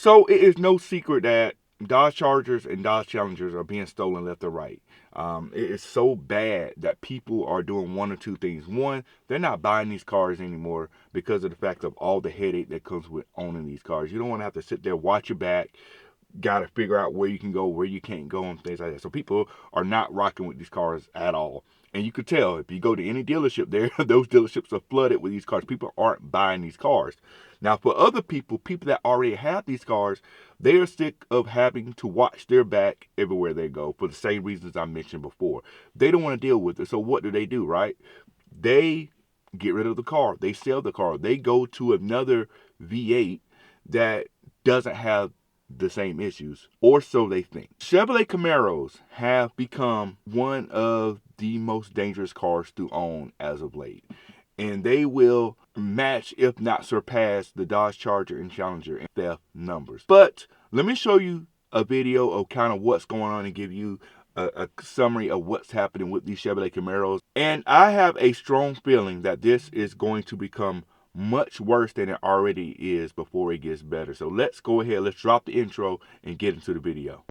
So it is no secret that Dodge Chargers and Dodge Challengers are being stolen left or right. It is so bad that people are doing one or two things. One, they're not buying these cars anymore because of the fact of all the headache that comes with owning these cars. You don't want to have to sit there, watch your back, got to figure out where you can go, where you can't go, and things like that. So people are not rocking with these cars at all. And you could tell if you go to any dealership there, those dealerships are flooded with these cars. People aren't buying these cars. Now, for other people that already have these cars, they are sick of having to watch their back everywhere they go for the same reasons I mentioned before. They don't want to deal with it. So what do, right? They get rid of the car. They sell the car. They go to another V8 that doesn't have the same issues, or so they think. Chevrolet Camaros have become one of the most dangerous cars to own as of late, and they will match, if not surpass, the Dodge Charger and Challenger in theft numbers. But let me show you a video of kind of what's going on and give you a summary of what's happening with these Chevrolet Camaros. And I have a strong feeling that this is going to become much worse than it already is before it gets better. So let's go ahead, let's drop the intro and get into the video.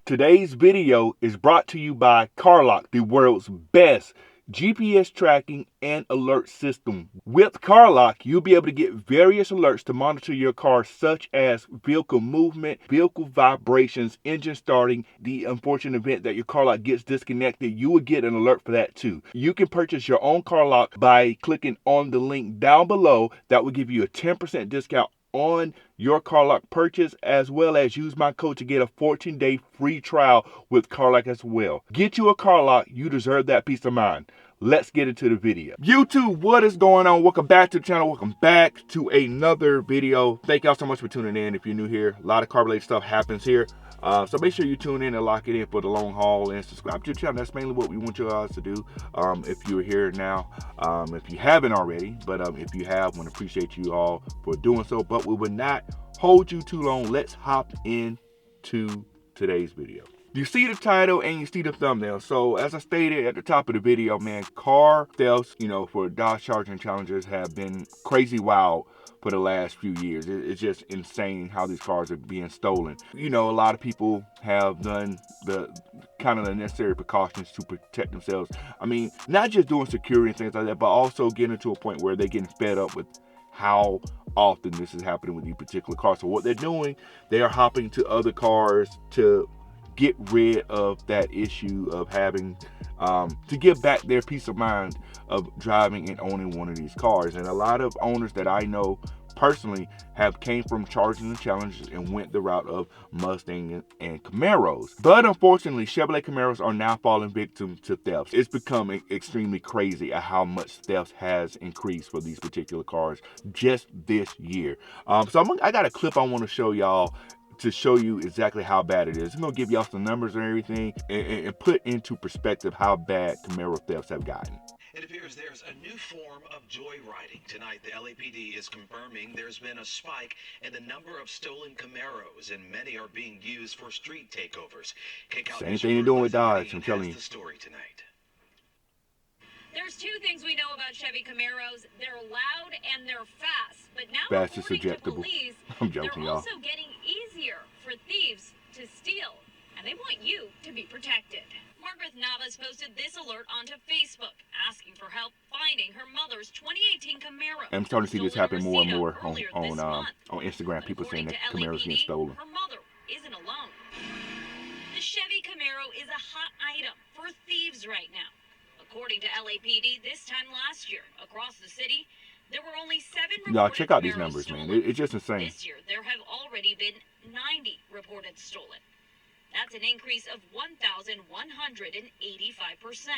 Today's video is brought to you by Carlock, the world's best GPS tracking and alert system. With Carlock, you'll be able to get various alerts to monitor your car, such as vehicle movement, vehicle vibrations, engine starting. The unfortunate event that your Carlock gets disconnected, you will get an alert for that too. You can purchase your own Carlock by clicking on the link down below. That will give you a 10% discount on your Carlock purchase, as well as use my code to get a 14-day free trial with Carlock as well. Get you a Carlock, you deserve that peace of mind. Let's get into the video. YouTube, what is going on? Welcome back to the channel. Welcome back to another video. Thank y'all so much for tuning in. If you're new here, a lot of car-related stuff happens here. So make sure you tune in and lock it in for the long haul and subscribe to the channel. That's mainly what we want you guys to do. If you're here now, if you haven't already, but if you have, I want to appreciate you all for doing so. But we will not hold you too long. Let's hop into today's video. You see the title and you see the thumbnail. So as I stated at the top of the video, man, car thefts, for Dodge Charger and Challengers have been crazy wild for the last few years. It's just insane how these cars are being stolen. A lot of people have done the necessary precautions to protect themselves. I mean, not just doing security and things like that, but also getting to a point where they're getting fed up with how often this is happening with these particular cars. So what they're doing, they are hopping to other cars to get rid of that issue of having to give back their peace of mind of driving and owning one of these cars. And a lot of owners that I know personally have came from Chargers and Challengers and went the route of Mustang and Camaros. But unfortunately, Chevrolet Camaros are now falling victim to thefts. It's become extremely crazy at how much theft has increased for these particular cars just this year. So I got a clip I want to show y'all to show you exactly how bad it is. I'm gonna give y'all some numbers and everything and put into perspective how bad Camaro thefts have gotten. It appears there's a new form of joyriding. Tonight, the LAPD is confirming there's been a spike in the number of stolen Camaros, and many are being used for street takeovers. Same thing you're doing with Dodge, I'm telling you. The story tonight. There's two things we know about Chevy Camaros. They're loud and they're fast. But now, fast is according to subjectable. police, I'm joking, they're y'all. also getting easier for thieves to steal. And they want you to be protected. Margaret Navas posted this alert onto Facebook, asking for help finding her mother's 2018 Camaro. I'm starting to see this happen more and more on Instagram. But People saying that according Camaro's to getting LAPD, stolen. her mother isn't alone. The Chevy Camaro is a hot item for thieves right now. According to LAPD, this time last year, across the city, there were only 7 reported Y'all check out these Camaros numbers, man. stolen. It's just insane. This year, there have already been 90 reported stolen. That's an increase of 1,185%.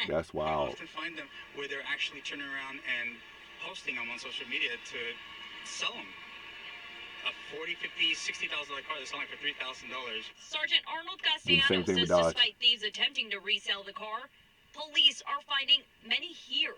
That's wild. I often find them where they're actually turning around and posting them on social media to sell them. $40, $50, $60,000 car that's selling for $3,000. Sergeant Arnold Do the same Castellanos thing with says Dodge. despite thieves attempting to resell the car, police are finding many here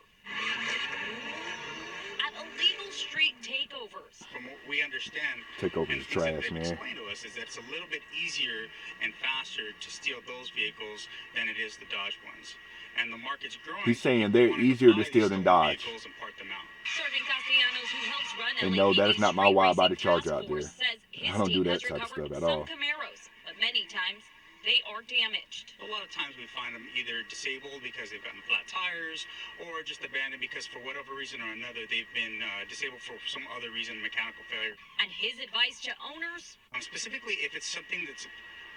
at illegal street takeovers. From what we understand, Takeovers and is things that trash, they've man. explained to us is that it's a little bit easier and faster to steal those vehicles than it is the Dodge ones. And the market's growing. He's saying they're easier to steal than Dodge. And part them out. Sergeant Castellanos, who helps run And no, that is not my LAPD wide body Street charger Racing out there. Task Force, says his I don't do team that has type of recovered stuff at some all. Camaros, but many times they are damaged. A lot of times we find them either disabled because they've gotten flat tires, or just abandoned because for whatever reason or another they've been disabled for some other reason, mechanical failure. And his advice to owners: Specifically, if it's something that's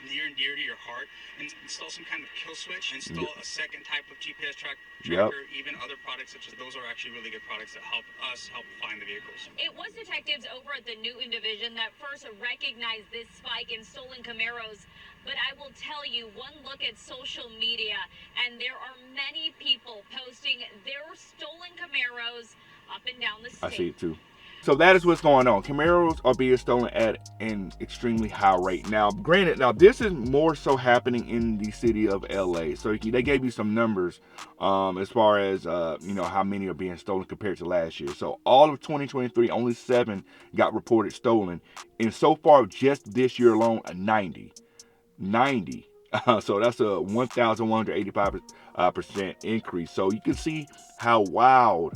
near and dear to your heart, and install some kind of kill switch, install a second type of GPS tracker, even other products such as those are actually really good products that help us help find the vehicles. It was detectives over at the Newton division that first recognized this spike in stolen Camaros. But I will tell you, one look at social media, and there are many people posting their stolen Camaros up and down the state. I see it too. So that is what's going on. Camaros are being stolen at an extremely high rate. Now, granted, this is more so happening in the city of LA. So they gave you some numbers as far as how many are being stolen compared to last year. So all of 2023, only 7 got reported stolen, and so far just this year alone, 90. So that's a 1,185% increase. So you can see how wild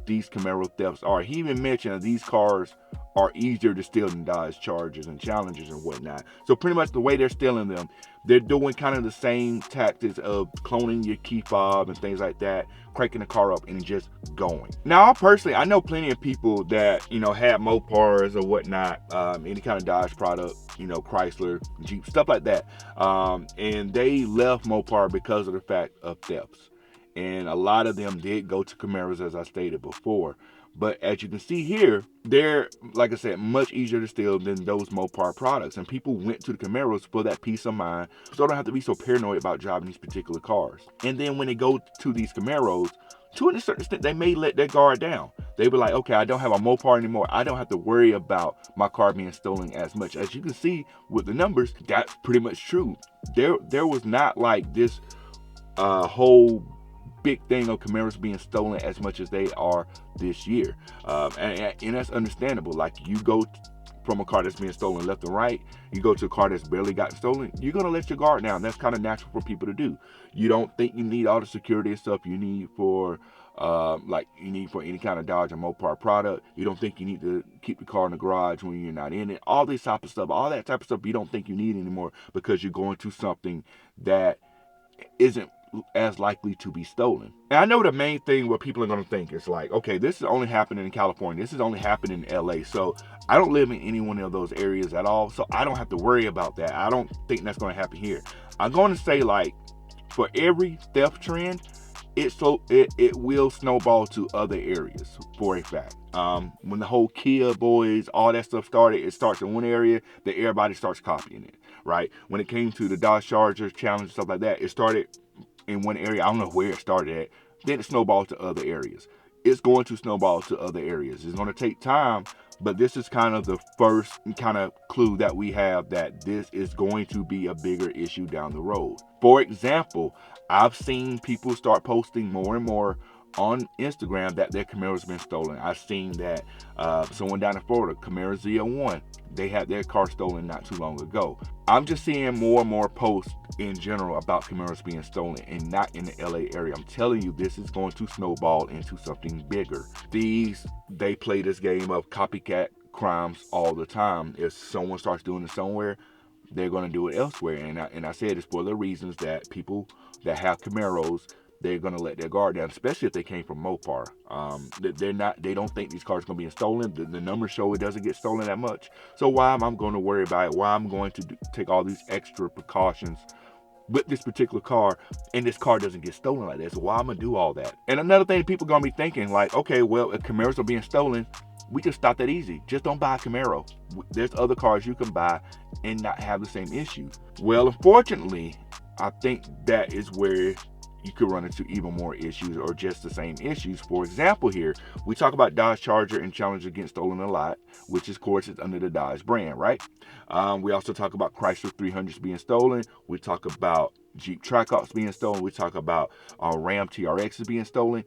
these Camaro thefts are. He even mentioned that these cars are easier to steal than Dodge Chargers and Challengers and whatnot. So pretty much the way they're stealing them, they're doing kind of the same tactics of cloning your key fob and things like that, cranking the car up and just going. Now, personally, I know plenty of people that, had Mopars or whatnot, any kind of Dodge product, Chrysler, Jeep, stuff like that. And they left Mopar because of the fact of thefts. And a lot of them did go to Camaros, as I stated before. But as you can see here, they're, like I said, much easier to steal than those Mopar products. And people went to the Camaros for that peace of mind, so they don't have to be so paranoid about driving these particular cars. And then when they go to these Camaros, to a certain extent, they may let their guard down. They be like, okay, I don't have a Mopar anymore. I don't have to worry about my car being stolen as much. As you can see with the numbers, that's pretty much true. There was not like this whole big thing of Camaros being stolen as much as they are this year, and that's understandable. Like, you go from a car that's being stolen left and right, you go to a car that's barely got stolen, you're gonna let your guard down. That's kind of natural for people to do. You don't think you need all the security and stuff you need for any kind of Dodge or Mopar product. You don't think you need to keep the car in the garage when you're not in it. All this type of stuff, all that type of stuff you don't think you need anymore, because you're going to something that isn't as likely to be stolen. And I know the main thing what people are going to think is like, okay, this is only happening in California, this is only happening in LA, so I don't live in any one of those areas at all, so I don't have to worry about that. I don't think that's going to happen here. I'm going to say, like, for every theft trend, it will snowball to other areas for a fact. When the whole Kia boys, all that stuff started, it starts in one area, then everybody starts copying it, right? When it came to the Dodge Chargers, Challenge, stuff like that, it started in one area. I don't know where it started at. Then it snowballed to other areas. It's going to snowball to other areas. It's going to take time, but this is kind of the first kind of clue that we have that this is going to be a bigger issue down the road. For example, I've seen people start posting more and more on Instagram that their Camaro's been stolen. I've seen that someone down in Florida, Camaro Z01, they had their car stolen not too long ago. I'm just seeing more and more posts in general about Camaros being stolen, and not in the LA area. I'm telling you, this is going to snowball into something bigger. They play this game of copycat crimes all the time. If someone starts doing it somewhere, they're going to do it elsewhere. And I said it's for the reasons that people that have Camaros, they're going to let their guard down, especially if they came from Mopar. They don't think these cars are going to be stolen. The numbers show it doesn't get stolen that much. So why am I going to worry about it? Why I'm going to take all these extra precautions with this particular car, and this car doesn't get stolen like that? So why I'm going to do all that? And another thing people are going to be thinking, like, okay, well, if Camaros are being stolen, we just stop that easy. Just don't buy a Camaro. There's other cars you can buy and not have the same issue. Well, unfortunately, I think that is where you could run into even more issues or just the same issues. For example, here we talk about Dodge Charger and Challenger getting stolen a lot, which of course is under the Dodge brand, right? We also talk about Chrysler 300s being stolen. We talk about Jeep Trackhawks being stolen. We talk about Ram TRXs being stolen.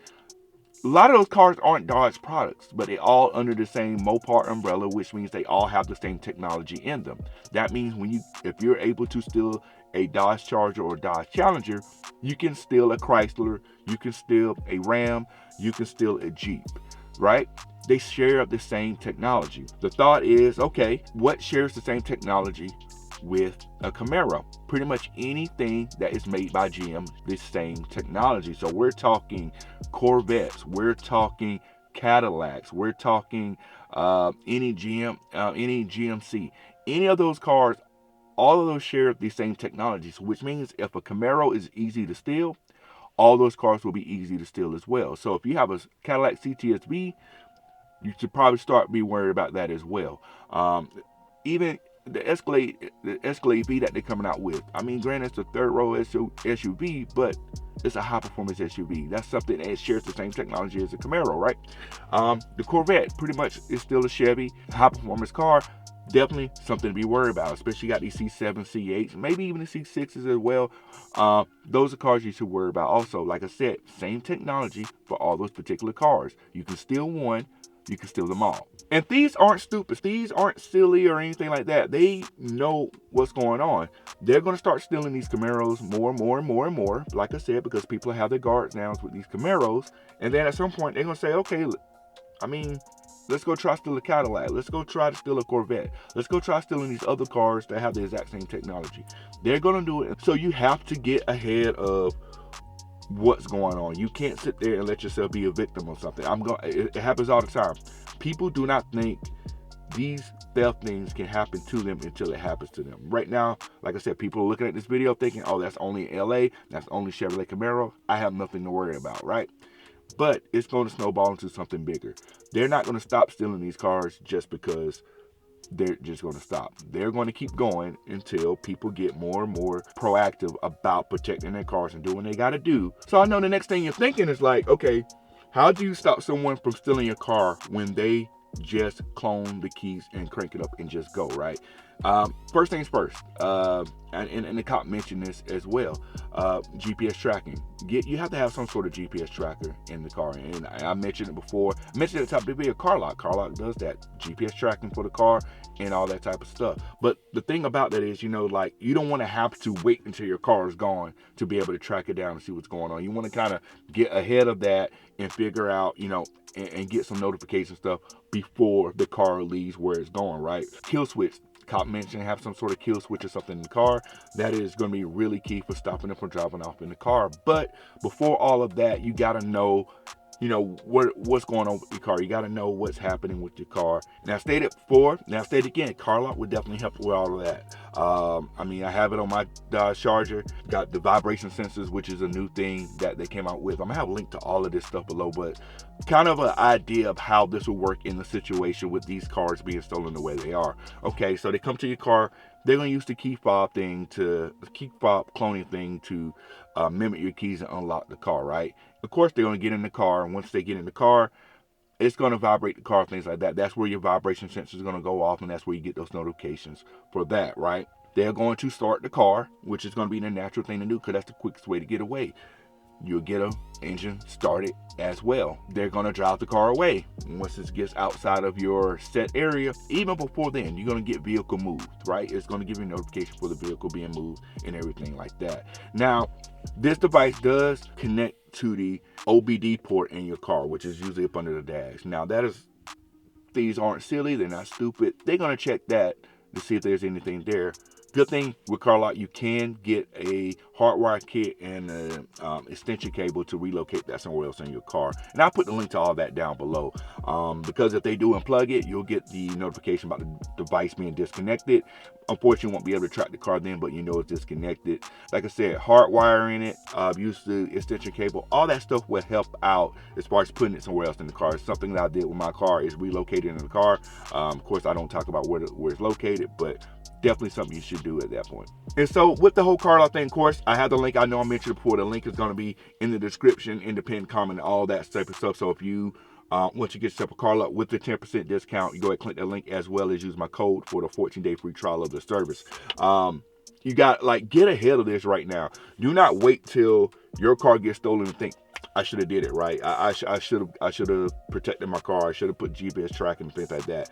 A lot of those cars aren't Dodge products, but they all under the same Mopar umbrella, which means they all have the same technology in them. That means if you're able to steal a Dodge Charger or Dodge Challenger, you can steal a Chrysler, you can steal a Ram, you can steal a Jeep, right? They share the same technology. The thought is, okay, what shares the same technology with a Camaro? Pretty much anything that is made by GM, the same technology. So we're talking Corvettes, we're talking Cadillacs, we're talking any GMC, any of those cars, all of those share the same technologies, which means if a Camaro is easy to steal, all those cars will be easy to steal as well. So if you have a Cadillac CTSV, you should probably be worried about that as well. Even the Escalade V that they're coming out with. I mean, granted, it's a third row SUV, but it's a high performance SUV. That's something that shares the same technology as a Camaro, right? The Corvette pretty much is still a Chevy high performance car. Definitely something to be worried about, especially you got these C7, C8s, maybe even the C6s as well. Those are cars you should worry about. Also, like I said, same technology for all those particular cars. You can steal one, you can steal them all. And thieves aren't stupid. Thieves aren't silly or anything like that. They know what's going on. They're going to start stealing these Camaros more. Like I said, because people have their guards down with these Camaros. And then at some point, they're going to say, okay, let's go try to steal a Cadillac. Let's go try to steal a Corvette. Let's go try stealing these other cars that have the exact same technology. They're going to do it. So you have to get ahead of what's going on. You can't sit there and let yourself be a victim of something. It happens all the time. People do not think these theft things can happen to them until it happens to them. Right now, like I said, people are looking at this video thinking, oh, that's only LA, that's only Chevrolet Camaro. I have nothing to worry about, right? But it's going to snowball into something bigger. They're not going to stop stealing these cars just because they're just going to stop. They're going to keep going until people get more and more proactive about protecting their cars and doing what they got to do. So I know the next thing you're thinking is like, okay, how do you stop someone from stealing your car when they just clone the keys and crank it up and just go, right? First things first, and the cop mentioned this as well, GPS tracking. You have to have some sort of GPS tracker in the car, and I mentioned it before. I mentioned at the top of the video, carlock. Carlock does that, GPS tracking for the car and all that type of stuff. But the thing about that is, you don't want to have to wait until your car is gone to be able to track it down and see what's going on. You want to kind of get ahead of that and figure out, and get some notification stuff before the car leaves where it's going, right? Kill switch. Cop mentioned have some sort of kill switch or something in the car. That is going to be really key for stopping them from driving off in the car. But before all of that, you got to know, what's going on with your car. You got to know what's happening with your car. And I stated before, now I stated again, carlock would definitely help with all of that. I have it on my Dodge Charger. Got the vibration sensors, which is a new thing that they came out with. I'm gonna have a link to all of this stuff below, but kind of an idea of how this will work in the situation with these cars being stolen the way they are. Okay, so they come to your car. They're gonna use the key fob cloning thing to mimic your keys and unlock the car, right? Of course, they're gonna get in the car, and once they get in the car, it's going to vibrate the car, things like that. That's where your vibration sensor is going to go off, and that's where you get those notifications for that, right? They're going to start the car, which is going to be the natural thing to do because that's the quickest way to get away. You'll get an engine started as well. They're going to drive the car away. Once it gets outside of your set area, even before then, you're going to get vehicle moved, right? It's going to give you a notification for the vehicle being moved and everything like that. Now, this device does connect to the OBD port in your car, which is usually up under the dash. Now, these aren't silly. They're not stupid. They're going to check that to see if there's anything there. Good thing with carlock, you can get a hardwire kit and an extension cable to relocate that somewhere else in your car. And I'll put the link to all that down below. Because if they do unplug it, you'll get the notification about the device being disconnected. Unfortunately, you won't be able to track the car then, but you know it's disconnected. Like I said, hardwiring it, use the extension cable, all that stuff will help out as far as putting it somewhere else in the car. It's something that I did with my car is relocated in the car. Of course, I don't talk about where it's located, but definitely something you should do at that point. And so with the whole car lock thing, of course, I have the link. I know I mentioned before. The link is going to be in the description, in the pinned comment, all that type of stuff. So if you once you get yourself a car lock with the 10% discount, you go ahead and click that link, as well as use my code for the 14-day free trial of the service. You got, like, get ahead of this right now. Do not wait till your car gets stolen and think, I should have did it right. I should have protected my car. I should have put GPS tracking and things like that.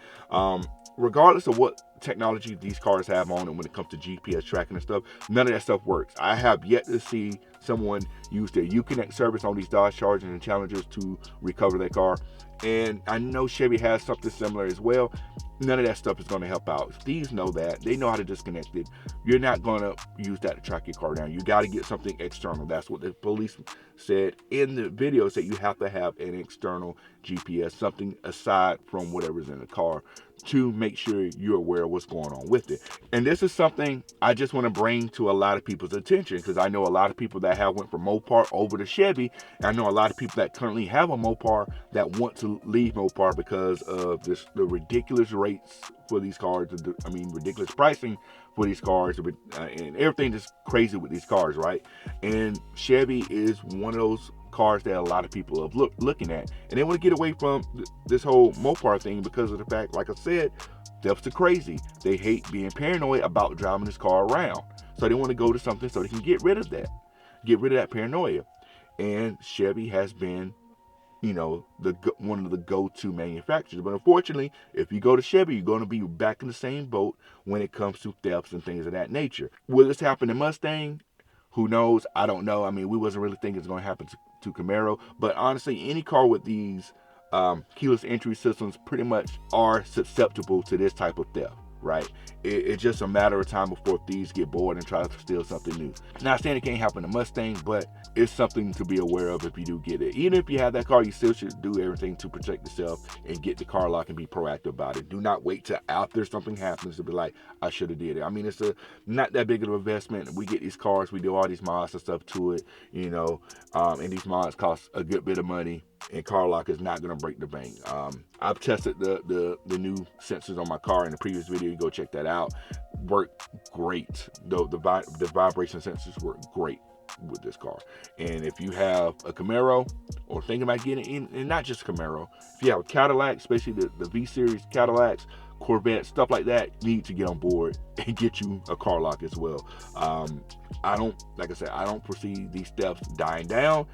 Regardless of what technology these cars have on, and when it comes to GPS tracking and stuff, none of that stuff works. I have yet to see someone use their Uconnect service on these Dodge Chargers and Challengers to recover their car. And I know Chevy has something similar as well. None of that stuff is going to help out. Thieves know that. They know how to disconnect it. You're not going to use that to track your car down. You got to get something external. That's what the police said in the video, said you have to have an external GPS, something aside from whatever's in the car, to make sure you're aware of what's going on with it. And this is something I just want to bring to a lot of people's attention, because I know a lot of people that have went from Mopar over to Chevy. And I know a lot of people that currently have a Mopar that want to leave Mopar because of the ridiculous rates for these cars. I mean, ridiculous pricing for these cars, and everything is crazy with these cars, right? And Chevy is one of those cars that a lot of people are looking at, and they want to get away from this whole Mopar thing because of the fact, like I said, thefts are crazy. They hate being paranoid about driving this car around, so they want to go to something so they can get rid of that paranoia. And Chevy has been, you know, one of the go-to manufacturers. But unfortunately, if you go to Chevy, you're going to be back in the same boat when it comes to thefts and things of that nature. Will this happen to Mustang? Who knows? I don't know. I mean, we wasn't really thinking it's going to happen to Camaro. But honestly, any car with these keyless entry systems pretty much are susceptible to this type of theft, right? It's just a matter of time before thieves get bored and try to steal something new. Not saying it can't happen to Mustang, but it's something to be aware of if you do get it. Even if you have that car, you still should do everything to protect yourself and get the car lock and be proactive about it. Do not wait till after something happens to be like, I should have did it. I mean, it's not that big of an investment. We get these cars, we do all these mods and stuff to it, you know, and these mods cost a good bit of money. And car lock is not going to break the bank. I've tested the new sensors on my car in the previous video. You go check that out. Work great. The vibration sensors work great with this car. And if you have a Camaro or thinking about getting in, and not just Camaro, if you have a Cadillac, especially the V series Cadillacs, Corvettes, stuff like that, you need to get on board and get you a car lock as well. Like I said, I don't foresee these thefts dying down.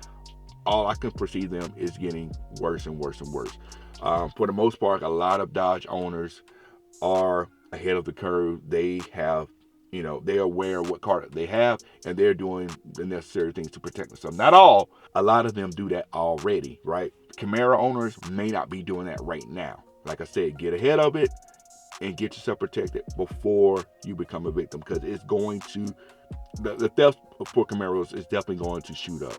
All I can foresee them is getting worse and worse and worse. For the most part, a lot of Dodge owners are ahead of the curve. They have, you know, they're aware of what car they have, and they're doing the necessary things to protect themselves. Not all, a lot of them do that already, right? Camaro owners may not be doing that right now. Like I said, get ahead of it and get yourself protected before you become a victim, because it's going to, the theft for Camaros is definitely going to shoot up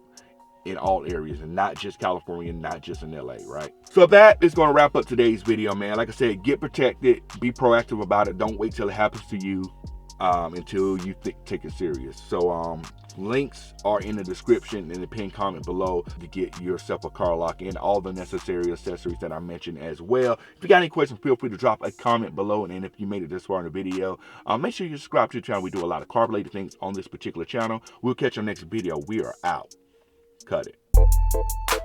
in all areas, and not just California, not just in LA, right? So that is going to wrap up today's video, man. Like I said, get protected, be proactive about it. Don't wait till it happens to you until you take it serious. So links are in the description and the pinned comment below to get yourself a car lock and all the necessary accessories that I mentioned as well. If you got any questions, feel free to drop a comment below. And if you made it this far in the video, make sure you subscribe to the channel. We do a lot of car related things on this particular channel. We'll catch you on the next video. We are out. Cut it.